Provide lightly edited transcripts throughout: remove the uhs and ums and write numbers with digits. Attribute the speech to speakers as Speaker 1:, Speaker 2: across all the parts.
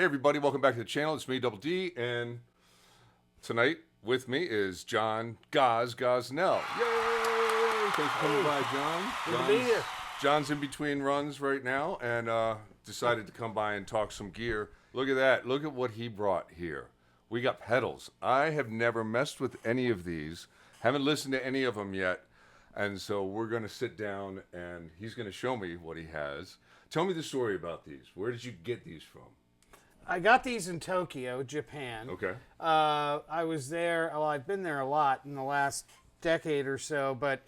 Speaker 1: Hey everybody, welcome back to the channel. It's me, Double D, and tonight with me is John Gosnell. Yay! Thanks for coming by, John.
Speaker 2: Good to be here.
Speaker 1: John's in between runs right now and decided to come by and talk some gear. Look at that. Look at what he brought here. We got pedals. I have never messed with any of these. Haven't listened to any of them yet. And so we're going to sit down and he's going to show me what he has. Tell me the story about these. Where did you get these from?
Speaker 2: I got these in Tokyo, Japan.
Speaker 1: Okay.
Speaker 2: I was there, well, I've been there a lot in the last decade or so, but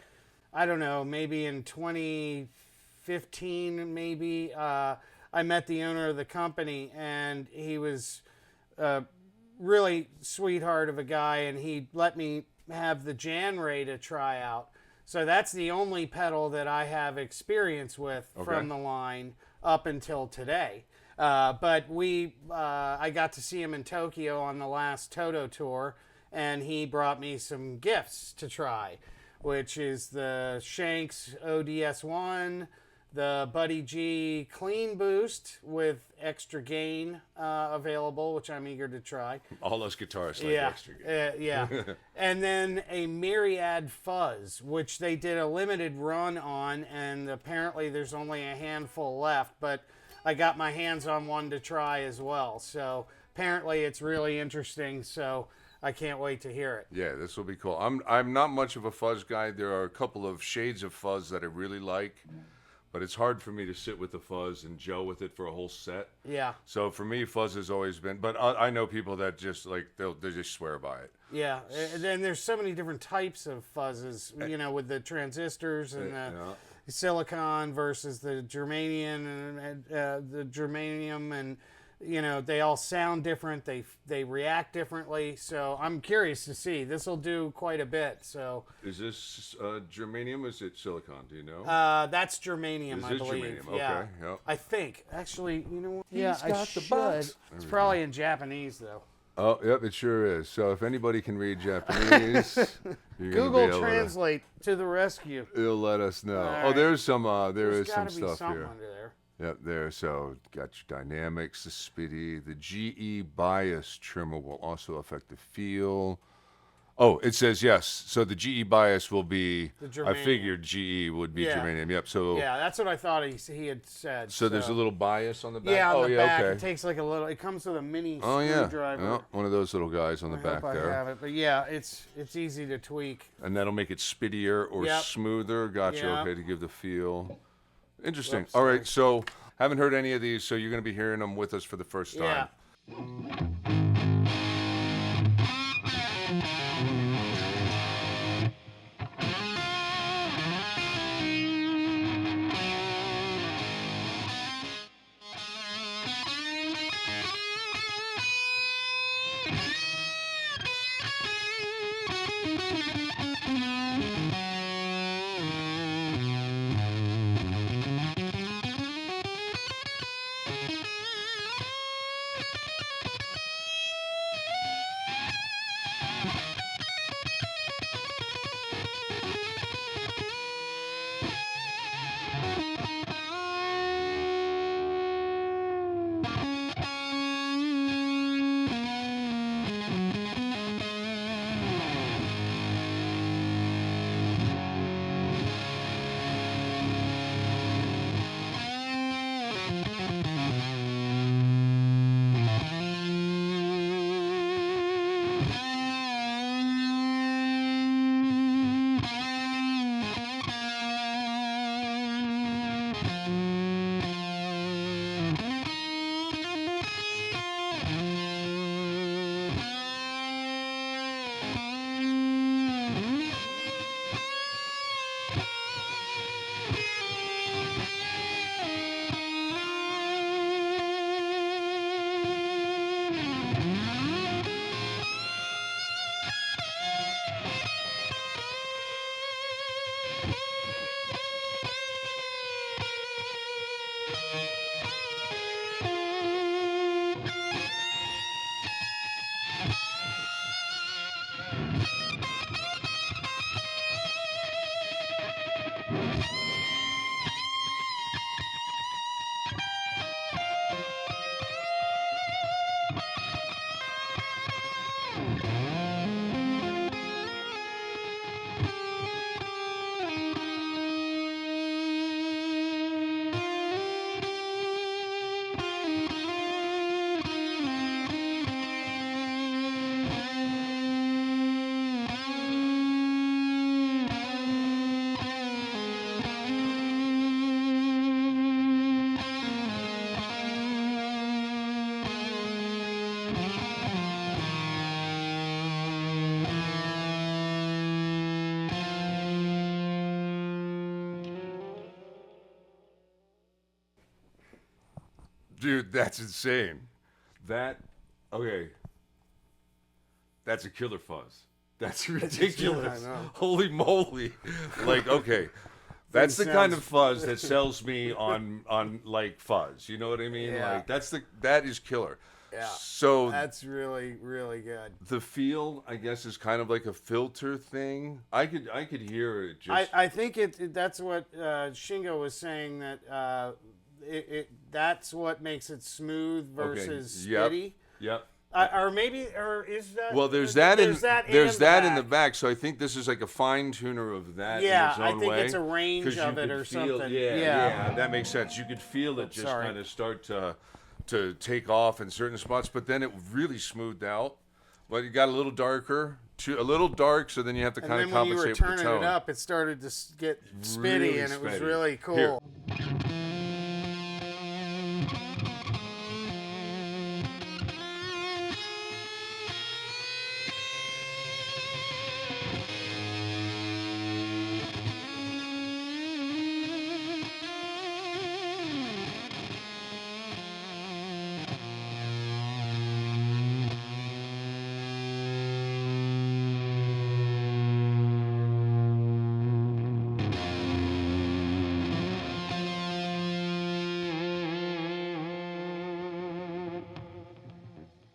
Speaker 2: I don't know, maybe in 2015, maybe, I met the owner of the company, and he was a really sweetheart of a guy, and he let me have the Jan Ray to try out. So that's the only pedal that I have experience with from the line up until today. But I got to see him in Tokyo on the last Toto tour, and he brought me some gifts to try, which is the Shanks ODS1, the Buddy G Clean Boost with extra gain available, which I'm eager to try.
Speaker 1: All those guitarists like extra gain.
Speaker 2: Yeah. And then a Myriad Fuzz, which they did a limited run on, and apparently there's only a handful left, but I got my hands on one to try as well. So apparently it's really interesting, so I can't wait to hear it.
Speaker 1: Yeah, this will be cool. I'm not much of a fuzz guy. There are a couple of shades of fuzz that I really like, but it's hard for me to sit with the fuzz and gel with it for a whole set.
Speaker 2: Yeah.
Speaker 1: So for me, fuzz has always been, but I know people that just like, they just swear by it.
Speaker 2: Yeah, and then there's so many different types of fuzzes, you know, with the transistors and the silicon versus the germanium and you know, they all sound different, they react differently, so I'm curious to see. This will do quite a bit. So
Speaker 1: is this germanium or is it silicon, do you know?
Speaker 2: That's germanium, I believe.
Speaker 1: Germanium?
Speaker 2: Yeah.
Speaker 1: Okay, yep.
Speaker 2: I think, actually, you know what?
Speaker 1: Yeah,
Speaker 2: I
Speaker 1: got the
Speaker 2: should.
Speaker 1: box.
Speaker 2: It's probably in Japanese though.
Speaker 1: Oh, yep, it sure is. So if anybody can read Japanese, you're
Speaker 2: Google Translate to the rescue.
Speaker 1: It'll let us know.
Speaker 2: All
Speaker 1: Oh,
Speaker 2: right.
Speaker 1: there's some
Speaker 2: There's
Speaker 1: some
Speaker 2: gotta be
Speaker 1: stuff
Speaker 2: something
Speaker 1: here.
Speaker 2: under there.
Speaker 1: Yep, there. So got your dynamics, the speedy, the GE bias trimmer will also affect the feel. Oh, it says yes. So the GE bias will be. I figured GE would be germanium. Yep. So
Speaker 2: yeah, that's what I thought he had said.
Speaker 1: So there's a little bias on the back.
Speaker 2: Yeah, on the back.
Speaker 1: Okay.
Speaker 2: It takes like a little. It comes with a mini
Speaker 1: yeah.
Speaker 2: screwdriver.
Speaker 1: Yeah, one of those little guys on the back
Speaker 2: I
Speaker 1: there.
Speaker 2: have it, but yeah, it's easy to tweak.
Speaker 1: And that'll make it spittier or smoother. Gotcha.
Speaker 2: Yep.
Speaker 1: Okay, to give the feel. Interesting.
Speaker 2: Whoops,
Speaker 1: All right, so haven't heard any of these, so you're going to be hearing them with us for the first time.
Speaker 2: Yeah.
Speaker 1: Dude, that's insane. That okay. That's a killer fuzz. That's ridiculous.
Speaker 2: I know.
Speaker 1: Holy moly. Like, okay. That's the
Speaker 2: Thing
Speaker 1: kind of
Speaker 2: sounds-
Speaker 1: fuzz that sells me on like fuzz. You know what I mean?
Speaker 2: Yeah.
Speaker 1: Like that is killer.
Speaker 2: Yeah.
Speaker 1: So
Speaker 2: That's really, really good.
Speaker 1: the feel, I guess, is kind of like a filter thing. I could hear it just
Speaker 2: I think that's what Shingo was saying, that that's what makes it smooth versus
Speaker 1: Yep.
Speaker 2: spitty.
Speaker 1: Yep.
Speaker 2: Or is that?
Speaker 1: Well, there's that in the
Speaker 2: back.
Speaker 1: back, so I think this is like a fine tuner of that.
Speaker 2: Yeah,
Speaker 1: in its own
Speaker 2: I think
Speaker 1: way,
Speaker 2: it's a range
Speaker 1: 'cause you
Speaker 2: of it
Speaker 1: could
Speaker 2: or
Speaker 1: feel-
Speaker 2: something.
Speaker 1: Yeah,
Speaker 2: Yeah.
Speaker 1: that makes sense. You could feel it just
Speaker 2: sorry.
Speaker 1: kind of start to take off in certain spots, but then it really smoothed out. But you got a little darker, a little dark, so then you have to
Speaker 2: And
Speaker 1: kind
Speaker 2: then
Speaker 1: of
Speaker 2: when you were
Speaker 1: compensate with the
Speaker 2: turning
Speaker 1: tone.
Speaker 2: it up, it started to get spitty,
Speaker 1: Really
Speaker 2: and it was
Speaker 1: spitty.
Speaker 2: really cool.
Speaker 1: Here.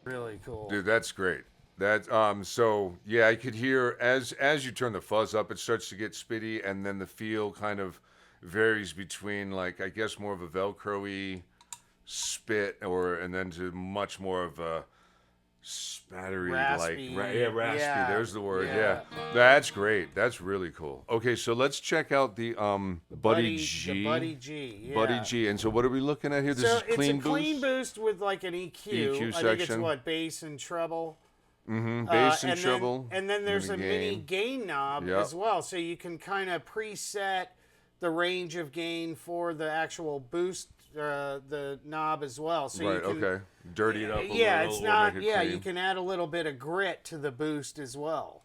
Speaker 2: Really cool.
Speaker 1: Dude, that's great. That so yeah, I could hear as you turn the fuzz up, it starts to get spitty, and then the feel kind of varies between, like, I guess more of a Velcro-y spit, and then to much more of a spattery,
Speaker 2: Raspy.
Speaker 1: raspy.
Speaker 2: Yeah.
Speaker 1: There's the word.
Speaker 2: Yeah.
Speaker 1: Yeah, that's great. That's really cool. Okay, so let's check out the Buddy G.
Speaker 2: The Buddy G. Yeah.
Speaker 1: Buddy G. And so what are we looking at here? This
Speaker 2: So
Speaker 1: is clean
Speaker 2: it's a clean
Speaker 1: boost.
Speaker 2: boost with like an EQ.
Speaker 1: EQ
Speaker 2: I think it's
Speaker 1: section.
Speaker 2: what, bass and treble.
Speaker 1: Bass and treble.
Speaker 2: And then there's a mini
Speaker 1: gain.
Speaker 2: gain knob
Speaker 1: Yep.
Speaker 2: as well, so you can kind of preset the range of gain for the actual boost, the knob as well. So
Speaker 1: Right.
Speaker 2: you can,
Speaker 1: Okay. Dirty it up.
Speaker 2: Yeah,
Speaker 1: little,
Speaker 2: it's
Speaker 1: or
Speaker 2: not.
Speaker 1: make it
Speaker 2: Yeah,
Speaker 1: clean.
Speaker 2: you can add a little bit of grit to the boost as well.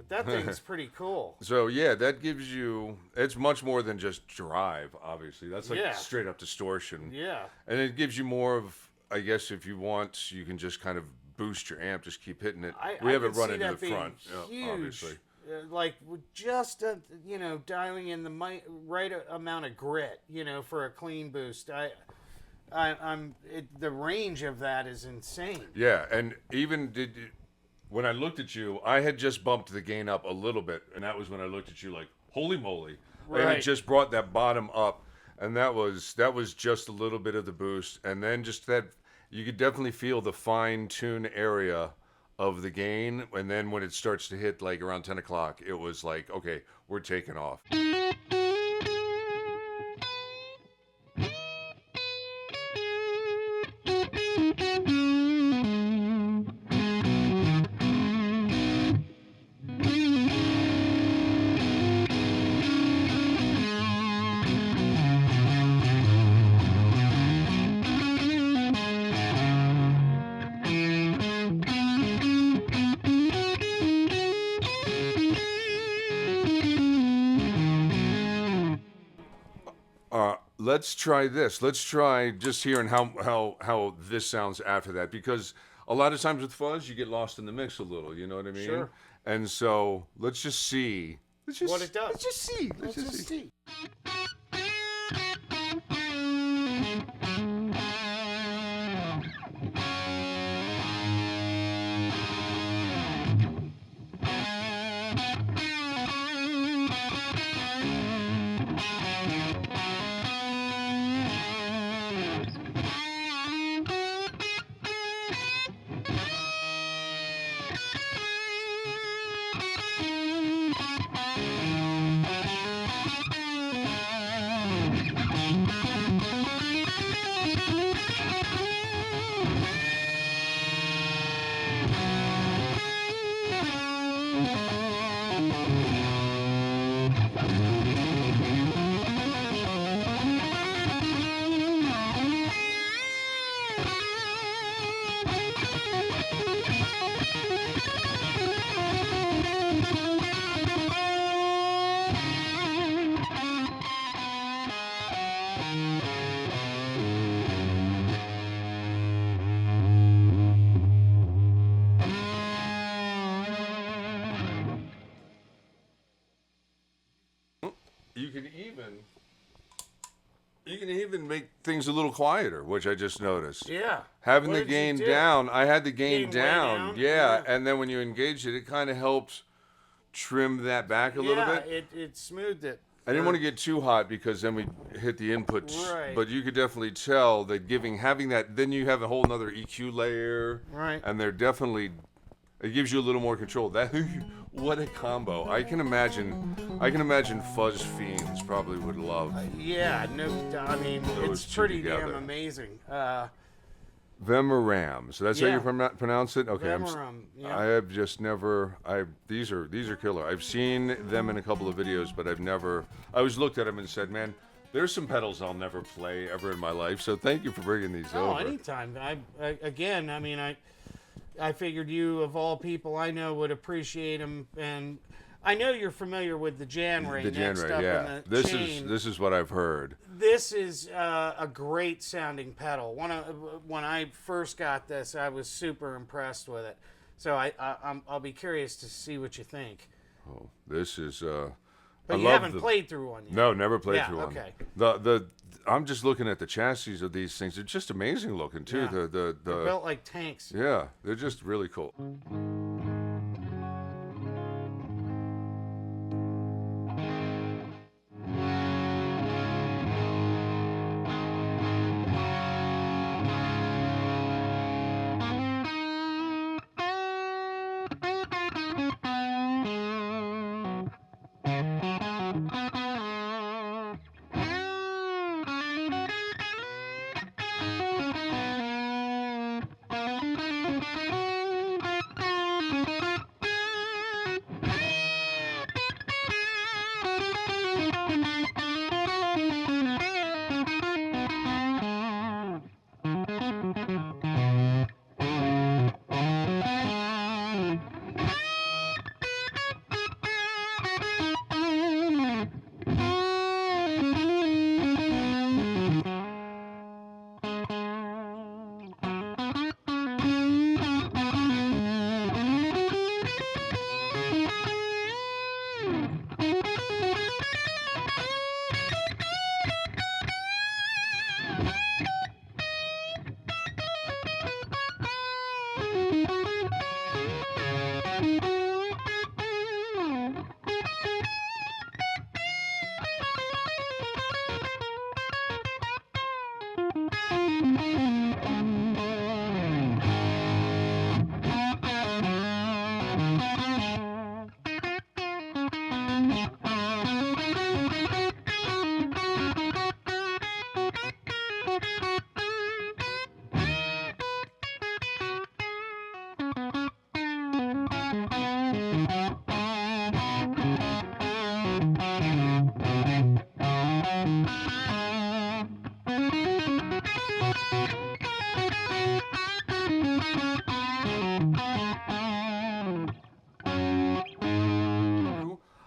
Speaker 2: That thing's pretty cool.
Speaker 1: So yeah, that gives you. It's much more than just drive. Obviously, that's like
Speaker 2: Yeah.
Speaker 1: straight up distortion.
Speaker 2: Yeah.
Speaker 1: And it gives you more of. I guess if you want, you can just kind of boost your amp. Just keep hitting it. We have it
Speaker 2: could see
Speaker 1: running to
Speaker 2: that
Speaker 1: the
Speaker 2: being
Speaker 1: front.
Speaker 2: Huge.
Speaker 1: Obviously.
Speaker 2: Like with just dialing in the right amount of grit, for a clean boost. The range of that is insane.
Speaker 1: Yeah, and even when I looked at you, I had just bumped the gain up a little bit, and that was when I looked at you like, holy moly! And
Speaker 2: Right.
Speaker 1: it just brought that bottom up, and that was just a little bit of the boost, and then just that you could definitely feel the fine tune area of the gain, and then when it starts to hit like around 10 o'clock, it was like, okay, we're taking off. let's try this. Let's try just hearing how this sounds after that, because a lot of times with fuzz you get lost in the mix a little. You know what I mean?
Speaker 2: Sure.
Speaker 1: And so let's just see. Let's just
Speaker 2: What it does.
Speaker 1: Let's just see.
Speaker 2: Let's just see.
Speaker 1: You can even make things a little quieter, which I just noticed.
Speaker 2: Yeah.
Speaker 1: Having
Speaker 2: What
Speaker 1: the
Speaker 2: did you
Speaker 1: gain
Speaker 2: do?
Speaker 1: down, I had the gain
Speaker 2: Gain way
Speaker 1: down.
Speaker 2: down?
Speaker 1: Yeah.
Speaker 2: Yeah.
Speaker 1: And then when you engage it, it kind of helps trim that back a little
Speaker 2: Yeah,
Speaker 1: bit.
Speaker 2: it smoothed it.
Speaker 1: I didn't want to get too hot because then we hit the input.
Speaker 2: Right.
Speaker 1: But you could definitely tell that having that, then you have a whole nother EQ layer.
Speaker 2: Right.
Speaker 1: And they're definitely, it gives you a little more control. That what a combo! I can imagine fuzz fiends probably would love
Speaker 2: Yeah, no, I mean,
Speaker 1: Those
Speaker 2: it's
Speaker 1: two
Speaker 2: pretty
Speaker 1: together.
Speaker 2: damn amazing.
Speaker 1: Vemuram. So that's how
Speaker 2: Yeah.
Speaker 1: you pronounce it. Okay.
Speaker 2: Vemuram, yeah.
Speaker 1: I have just never. These are killer. I've seen them in a couple of videos, but I've never. I always looked at them and said, "Man, there's some pedals I'll never play ever in my life." So thank you for bringing these
Speaker 2: Oh,
Speaker 1: over.
Speaker 2: anytime. Again, I mean, I figured you, of all people I know, would appreciate them, and I know you're familiar with the Jan Ray
Speaker 1: The
Speaker 2: next
Speaker 1: genre,
Speaker 2: up
Speaker 1: yeah.
Speaker 2: in the
Speaker 1: This
Speaker 2: chain.
Speaker 1: is what I've heard.
Speaker 2: This is a great sounding pedal. When I first got this, I was super impressed with it. So I'll be curious to see what you think.
Speaker 1: Oh, this is.
Speaker 2: But
Speaker 1: I
Speaker 2: you
Speaker 1: love
Speaker 2: haven't
Speaker 1: the,
Speaker 2: played through one yet.
Speaker 1: No, never played
Speaker 2: Yeah,
Speaker 1: through one.
Speaker 2: okay.
Speaker 1: I'm just looking at the chassis of these things. They're just amazing looking too.
Speaker 2: Yeah.
Speaker 1: The
Speaker 2: They're built like tanks.
Speaker 1: yeah, they're just really cool.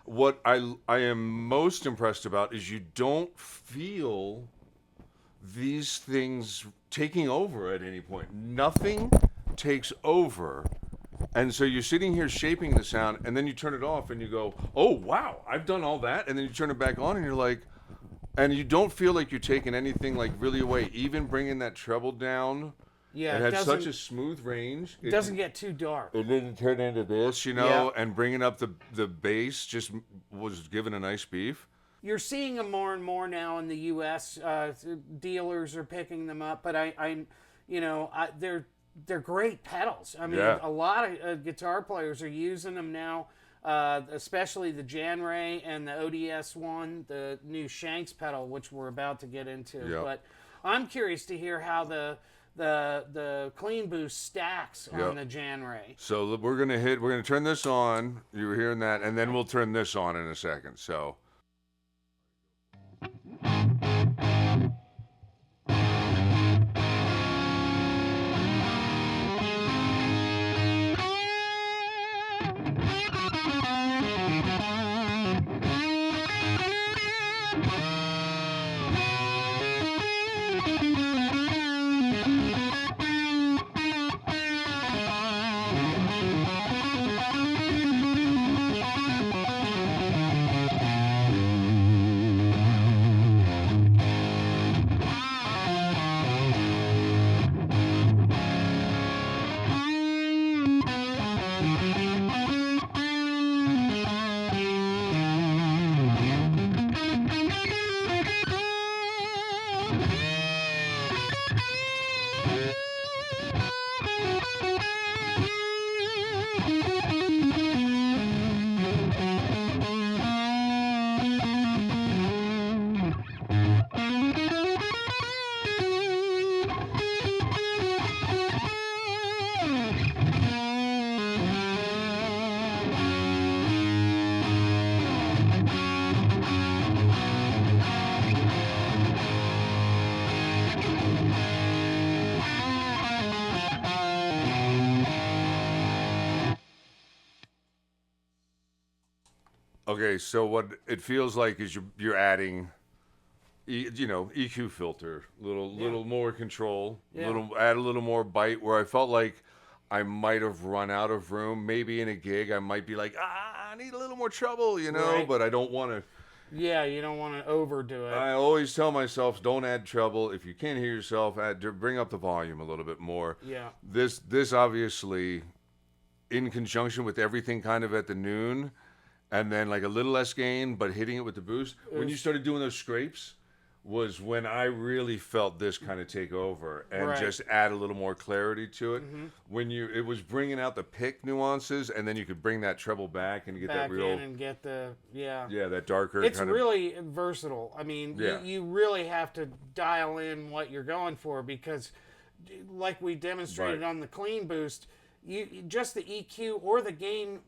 Speaker 1: What I am most impressed about is you don't feel these things taking over at any point. Nothing takes over. And so you're sitting here shaping the sound, and then you turn it off and you go, oh, wow, I've done all that. And then you turn it back on and you're like, and you don't feel like you're taking anything like really away. Even bringing that treble down,
Speaker 2: Yeah,
Speaker 1: it had such a smooth range.
Speaker 2: It doesn't get too dark.
Speaker 1: It didn't turn into this, and bringing up the bass just was given a nice beef.
Speaker 2: You're seeing them more and more now in the U.S. Dealers are picking them up, but they're great pedals. I mean, a lot of guitar players are using them now, especially the Jan Ray and the ODS one, the new Shanks pedal, which we're about to get into.
Speaker 1: Yep.
Speaker 2: But I'm curious to hear how the clean boost stacks on the Jan Ray.
Speaker 1: So we're gonna turn this on. You were hearing that, and then we'll turn this on in a second. So. Okay, so what it feels like is you're adding, EQ filter, little more control, add a little more bite. Where I felt like I might have run out of room. Maybe in a gig, I might be like, I need a little more treble,
Speaker 2: Right.
Speaker 1: but I don't want to.
Speaker 2: Yeah, you don't want to overdo it.
Speaker 1: I always tell myself, don't add treble. If you can't hear yourself, bring up the volume a little bit more.
Speaker 2: Yeah.
Speaker 1: This obviously, in conjunction with everything kind of at the noon, and then like a little less gain, but hitting it with the boost. When you started doing those scrapes, was when I really felt this kind of take over and just add a little more clarity to it. Mm-hmm. When it was bringing out the pick nuances, and then you could bring that treble back and get
Speaker 2: back
Speaker 1: that real
Speaker 2: in and get the
Speaker 1: that darker.
Speaker 2: It's
Speaker 1: kind of,
Speaker 2: really versatile. I mean, you really have to dial in what you're going for, because, like we demonstrated on the clean boost, you just the EQ or the gain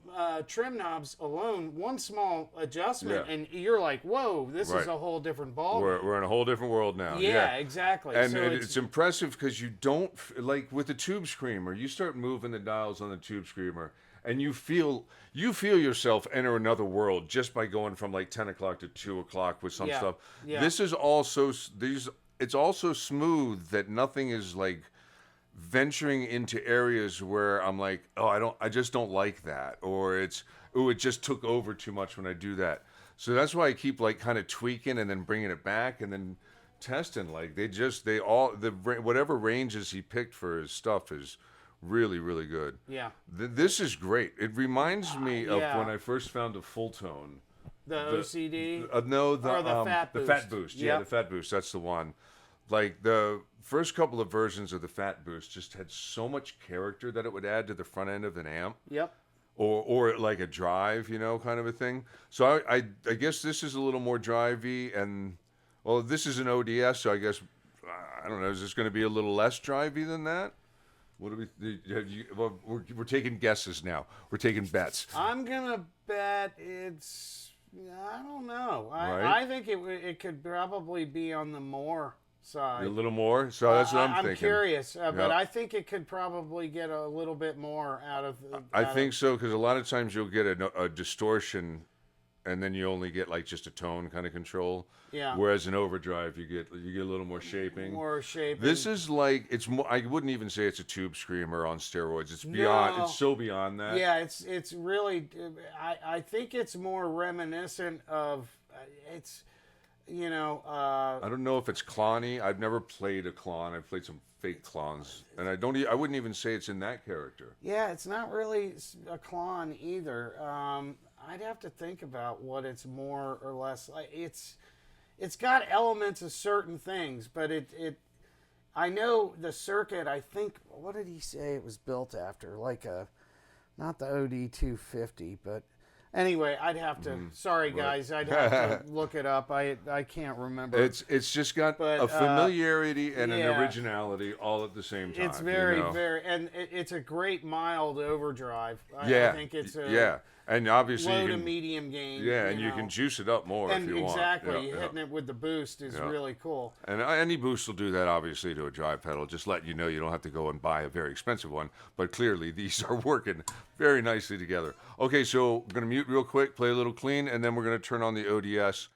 Speaker 2: trim knobs alone, one small adjustment, and you're like, whoa, this is a whole different ball.
Speaker 1: We're in a whole different world now.
Speaker 2: Yeah, exactly.
Speaker 1: And,
Speaker 2: so
Speaker 1: it's impressive because you don't, like with the tube screamer, you start moving the dials on the tube screamer, and you feel yourself enter another world just by going from like 10 o'clock to 2 o'clock with some stuff. Yeah. This is also, it's also smooth that nothing is like venturing into areas where I'm like, I just don't like that, or it just took over too much when I do that. So that's why I keep like kind of tweaking and then bringing it back and then testing. Like whatever ranges he picked for his stuff is really, really good.
Speaker 2: Yeah.
Speaker 1: This is great. It reminds me of when I first found a full tone.
Speaker 2: The OCD?
Speaker 1: No, the
Speaker 2: Fat Boost.
Speaker 1: The Fat Boost. Yeah, the Fat Boost. That's the one. Like the first couple of versions of the Fat Boost just had so much character that it would add to the front end of an amp.
Speaker 2: Yep.
Speaker 1: Or like a drive, kind of a thing. So I guess this is a little more drivey, and this is an ODS, so I guess I don't know. Is this going to be a little less drivey than that? What do we're taking guesses now. We're taking bets.
Speaker 2: I'm gonna bet it's. I don't know.
Speaker 1: Right?
Speaker 2: I think it could probably be on the more side.
Speaker 1: A little more? So that's what I'm thinking.
Speaker 2: I'm curious, but I think it could probably get a little bit more out of.
Speaker 1: I think so, because a lot of times you'll get a distortion and then you only get like just a tone kind of control.
Speaker 2: Yeah.
Speaker 1: Whereas in overdrive, you get a little more shaping.
Speaker 2: More shaping.
Speaker 1: This is like it's more. I wouldn't even say it's a tube screamer on steroids. It's beyond.
Speaker 2: No.
Speaker 1: It's so beyond that.
Speaker 2: Yeah, it's really. I think it's more reminiscent of. It's, you know.
Speaker 1: I don't know if it's clowny. I've never played a clown. I've played some fake clowns, and I don't. I wouldn't even say it's in that character.
Speaker 2: Yeah, it's not really a clone either. I'd have to think about what it's more or less like. It's got elements of certain things, but I know the circuit, I think, what did he say it was built after? Like not the OD 250, but anyway, I'd have to, sorry guys, I'd have to look it up. I can't remember.
Speaker 1: It's just got a familiarity and an originality all at the same time.
Speaker 2: It's very, and it's a great mild overdrive. I think it's
Speaker 1: and obviously
Speaker 2: low to medium gain.
Speaker 1: Yeah, and you can juice it up more if you want.
Speaker 2: Exactly, hitting it with the boost is really cool.
Speaker 1: And any boost will do that, obviously, to a drive pedal. Just letting you know you don't have to go and buy a very expensive one. But clearly, these are working very nicely together. Okay, so I'm going to mute real quick, play a little clean, and then we're going to turn on the ODS.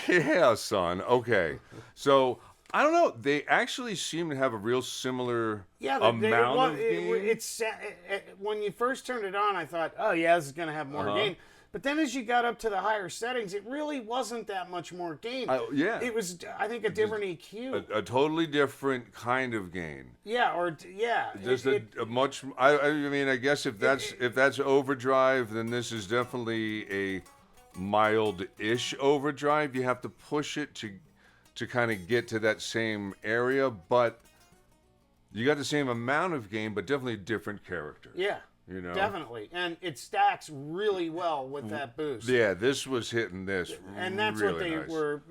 Speaker 1: Yeah, son. Okay. So, I don't know. They actually seem to have a real similar amount of gain.
Speaker 2: When you first turned it on, I thought, oh, yeah, this is going to have more gain. But then as you got up to the higher settings, it really wasn't that much more gain. It was, I think, a different EQ.
Speaker 1: A totally different kind of gain.
Speaker 2: Just
Speaker 1: a much. I mean, I guess if that's overdrive, then this is definitely a mild-ish overdrive. You have to push it to kind of get to that same area, but you got the same amount of gain, but definitely a different character.
Speaker 2: Yeah.
Speaker 1: You know?
Speaker 2: Definitely, and it stacks really well with that boost.
Speaker 1: Yeah, this was hitting this
Speaker 2: And that's
Speaker 1: really
Speaker 2: what they
Speaker 1: nice.
Speaker 2: were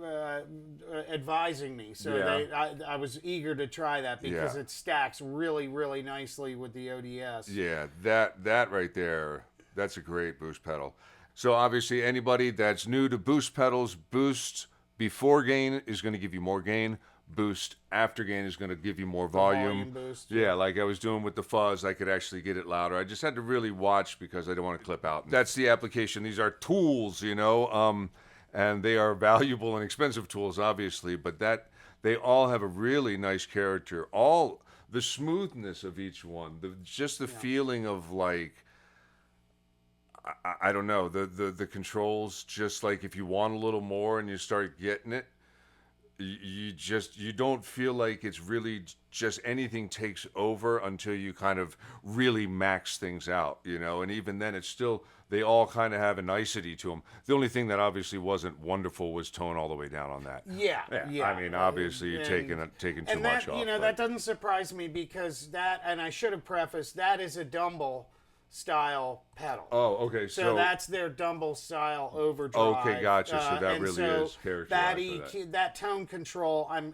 Speaker 2: advising me. So
Speaker 1: Yeah.
Speaker 2: I was eager to try that because
Speaker 1: Yeah.
Speaker 2: it stacks really, really nicely with the ODS.
Speaker 1: Yeah, that right there, that's a great boost pedal. So obviously anybody that's new to boost pedals, boost before gain is going to give you more gain. Boost after gain is going to give you more volume.
Speaker 2: boost.
Speaker 1: Yeah, like I was doing with the fuzz, I could actually get it louder. I just had to really watch because I don't want to clip out. That's the application. These are tools, you know, and they are valuable and expensive tools, obviously, but that they all have a really nice character. All the smoothness of each one, just the feeling of like, I don't know, the controls, just like if you want a little more and you start getting it, you don't feel like it's really just anything takes over until you kind of really max things out, you know. And even then, it's still, they all kind of have a nicety to them. The only thing that obviously wasn't wonderful was tone all the way down on that.
Speaker 2: Yeah.
Speaker 1: I mean, obviously you're taking too much off.
Speaker 2: You know, that doesn't surprise me because that, and I should have prefaced, that is a Dumble style pedal.
Speaker 1: Oh, okay.
Speaker 2: So that's their Dumble style overdrive.
Speaker 1: Okay, gotcha. So that
Speaker 2: and
Speaker 1: really
Speaker 2: so
Speaker 1: is characterized
Speaker 2: that
Speaker 1: for that.
Speaker 2: that tone control, I'm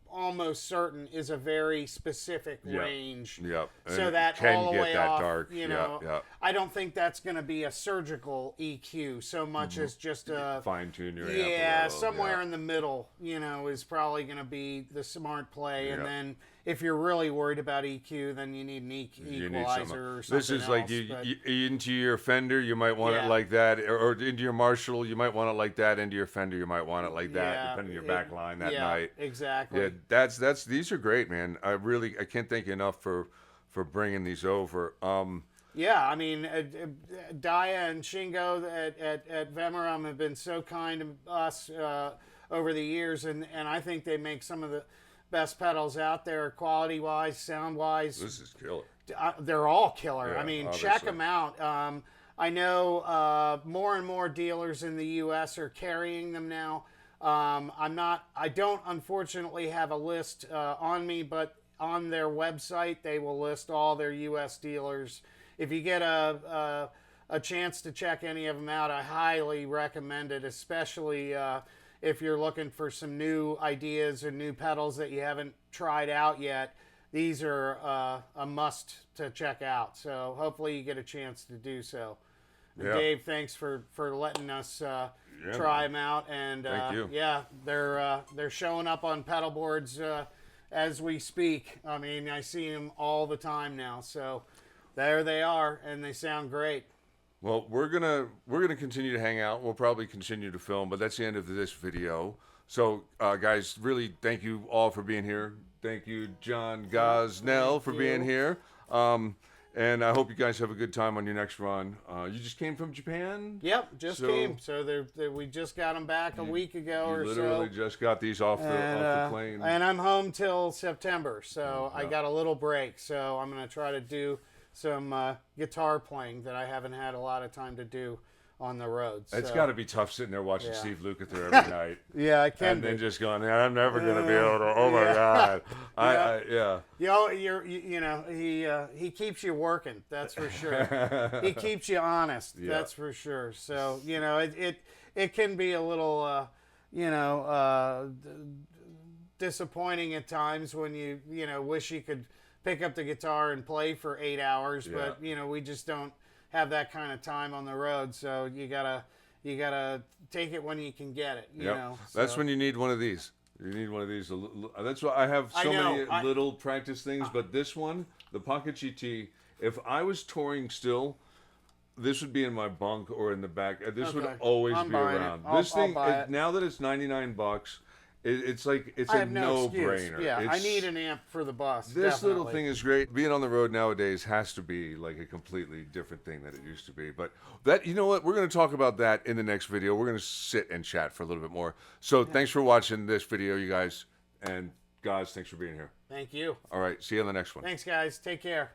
Speaker 2: almost certain is a very specific range.
Speaker 1: Yep.
Speaker 2: So
Speaker 1: And
Speaker 2: that
Speaker 1: can
Speaker 2: all the
Speaker 1: get
Speaker 2: way
Speaker 1: that
Speaker 2: off,
Speaker 1: dark.
Speaker 2: you know,
Speaker 1: Yep.
Speaker 2: I don't think that's going to be a surgical EQ so much as just a
Speaker 1: Fine tune your amp a
Speaker 2: yeah,
Speaker 1: little,
Speaker 2: somewhere in the middle, you know, is probably going to be the smart play. And
Speaker 1: Yep.
Speaker 2: then if you're really worried about EQ, then you need an equalizer or something
Speaker 1: This is like
Speaker 2: else,
Speaker 1: you into your Fender, you might want
Speaker 2: Yeah.
Speaker 1: it like that, or into your Marshall, you might want it like that. Into your Fender, you might want it like that,
Speaker 2: Yeah,
Speaker 1: depending on your back line that
Speaker 2: yeah,
Speaker 1: night.
Speaker 2: exactly.
Speaker 1: Yeah, that's these are great, man. I can't thank you enough for bringing these over.
Speaker 2: Yeah, I mean, Daya and Shingo at Vemuram have been so kind to us over the years, and I think they make some of the best pedals out there, quality-wise, sound-wise.
Speaker 1: This is killer.
Speaker 2: They're all killer.
Speaker 1: Yeah,
Speaker 2: I mean,
Speaker 1: obviously.
Speaker 2: check them out. I know more and more dealers in the U.S. are carrying them now. I don't unfortunately have a list on me, but on their website, they will list all their U.S. dealers. If you get a chance to check any of them out, I highly recommend it, especially if you're looking for some new ideas or new pedals that you haven't tried out yet. These are a must to check out. So hopefully you get a chance to do so. And
Speaker 1: Yeah.
Speaker 2: Dave, thanks for letting us try them out. And
Speaker 1: Thank you.
Speaker 2: yeah, they're showing up on pedal boards as we speak. I mean, I see them all the time now. So there they are, and they sound great.
Speaker 1: Well, we're gonna continue to hang out. We'll probably continue to film, but that's the end of this video. So, guys, really thank you all for being here. Thank you, John Gosnell, for being here. And I hope you guys have a good time on your next run. You just came from Japan?
Speaker 2: Yep, just
Speaker 1: So-
Speaker 2: came. So we just got them back a week ago
Speaker 1: You
Speaker 2: or
Speaker 1: literally
Speaker 2: so.
Speaker 1: just got these off the plane.
Speaker 2: And I'm home till September, so I got a little break. So I'm going to try to do some guitar playing that I haven't had a lot of time to do on the road.
Speaker 1: It's
Speaker 2: so.
Speaker 1: got to be tough sitting there watching
Speaker 2: Yeah.
Speaker 1: Steve Lukather every night.
Speaker 2: Yeah, I can
Speaker 1: And then just going, "Man, I'm never going to be able to, oh my God. Yeah.
Speaker 2: You know, he keeps you working. That's for sure. He keeps you honest.
Speaker 1: Yeah.
Speaker 2: That's for sure. So you know, it can be a little disappointing at times when you wish you could pick up the guitar and play for 8 hours, but you know, we just don't have that kind of time on the road. So you gotta take it when you can get it. You know,
Speaker 1: That's
Speaker 2: so.
Speaker 1: when you need one of these. You need one of these. That's why I have so many little practice things. But this one, the Pocket GT, if I was touring still, this would be in my bunk or in the back. This would always
Speaker 2: I'm
Speaker 1: be
Speaker 2: buying it.
Speaker 1: around.
Speaker 2: I'll
Speaker 1: This thing,
Speaker 2: buy it.
Speaker 1: now that it's $99, it's like it's
Speaker 2: I
Speaker 1: a
Speaker 2: have no excuse.
Speaker 1: no-brainer.
Speaker 2: Yeah, I
Speaker 1: It's-
Speaker 2: need an amp for the bus.
Speaker 1: This little
Speaker 2: definitely.
Speaker 1: thing is great. Being on the road nowadays has to be like a completely different thing than it used to be. But that, you know what? We're going to talk about that in the next video. We're going to sit and chat for a little bit more. So thanks for watching this video, you guys. And guys, thanks for being here.
Speaker 2: Thank you.
Speaker 1: All right. See you on the next one.
Speaker 2: Thanks, guys. Take care.